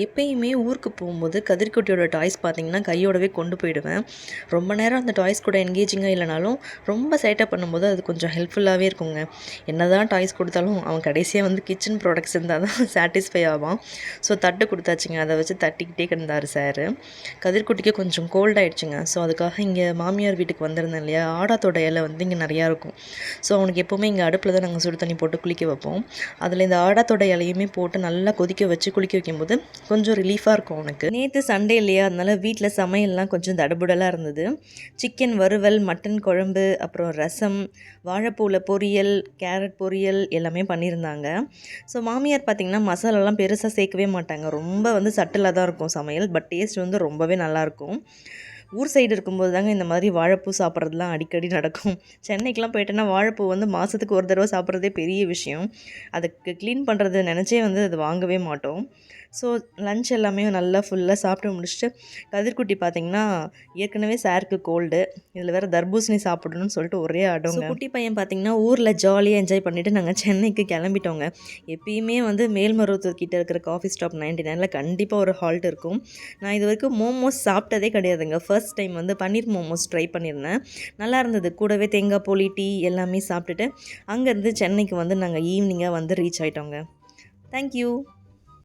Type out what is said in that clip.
எப்பயுமே ஊருக்கு போகும்போது கதிர்குட்டியோட டாய்ஸ் பார்த்திங்கன்னா கையோடவே கொண்டு போயிடுவேன். ரொம்ப நேரம் அந்த டாய்ஸ் கூட என்கேஜிங்காக இல்லைனாலும் ரொம்ப சேட்டை பண்ணும்போது அது கொஞ்சம் ஹெல்ப்ஃபுல்லாகவே இருக்குங்க. என்னதான் டாய்ஸ் கொடுத்தாலும் அவன் கடைசியாக வந்து கிச்சன் ப்ராடக்ட்ஸ் இருந்தால் தான் சாட்டிஸ்ஃபை ஆவான். ஸோ தட்டு கொடுத்தாச்சுங்க, அதை வச்சு தட்டிக்கிட்டே கிடந்தார் சார். கதிர்குட்டிக்கு கொஞ்சம் கோல்ட் ஆகிடுச்சுங்க. ஸோ அதுக்காக இங்கே மாமியார் வீட்டுக்கு வந்திருந்தேன் இல்லையா, ஆடாத்தோட இலை வந்து இங்கே நிறையா இருக்கும். ஸோ அவனுக்கு எப்போவுமே இங்கே அடுப்பில் தான் நாங்கள் சுடு தண்ணி போட்டு குளிக்க வைப்போம். அதில் இந்த ஆடாத்தோட இலையுமே போட்டு நல்லா கொதிக்க வச்சு குளிக்க வைக்கும்போது கொஞ்சம் ரிலீஃபாக இருக்கும் அவனுக்கு. நேற்று சண்டே இல்லையா, அதனால வீட்டில் சமையல்லாம் கொஞ்சம் தடபுடலாக இருந்தது. சிக்கன் வறுவல், மட்டன் குழம்பு, அப்புறம் ரசம், வாழைப்பூவில் பொரியல், கேரட் பொரியல் எல்லாமே பண்ணியிருந்தாங்க. ஸோ மாமியார் பார்த்திங்கன்னா மசாலாலாம் பெருசாக சேர்க்கவே மாட்டாங்க. ரொம்ப வந்து சட்டிலாக தான் இருக்கும் சமையல். பட் டேஸ்ட் வந்து ரொம்பவே நல்லாயிருக்கும். ஊர் சைடு இருக்கும்போது தாங்க இந்த மாதிரி வாழைப்பூ சாப்பிட்றதுலாம் அடிக்கடி நடக்கும். சென்னைக்கெலாம் போயிட்டேன்னா வாழைப்பூ வந்து மாதத்துக்கு ஒரு தடவை சாப்பிட்றதே பெரிய விஷயம். அதுக்கு க்ளீன் பண்ணுறது நினச்சே வந்து அது வாங்கவே மாட்டோம். ஸோ லன்ச் எல்லாமே நல்லா ஃபுல்லாக சாப்பிட்டு முடிச்சுட்டு கதிர்குட்டி பார்த்திங்கன்னா ஏற்கனவே சாருக்கு கோல்டு, இதில் வேறு தர்பூசணி சாப்பிடணும்னு சொல்லிட்டு ஒரே அடங்க. குட்டி பையன் பார்த்திங்கன்னா ஊரில் ஜாலியாக என்ஜாய் பண்ணிவிட்டு நாங்கள் சென்னைக்கு கிளம்பிட்டோங்க. எப்பயுமே வந்து மேல்மருவத்தூர் கிட்டே இருக்கிற காஃபி ஸ்டாப் 99 கண்டிப்பாக ஒரு ஹால்ட் இருக்கும். நான் இது வரைக்கும் மோமோஸ் சாப்பிட்டதே கிடையாதுங்க. ஃபர்ஸ்ட் டைம் வந்து பன்னீர் மோமோஸ் ட்ரை பண்ணியிருந்தேன். நல்லா இருந்தது. கூடவே தேங்காய் போலி, டீ எல்லாமே சாப்பிட்டுட்டு அங்கேருந்து சென்னைக்கு வந்து நாங்கள் ஈவினிங்காக வந்து ரீச் ஆகிட்டோங்க. தேங்க்யூ.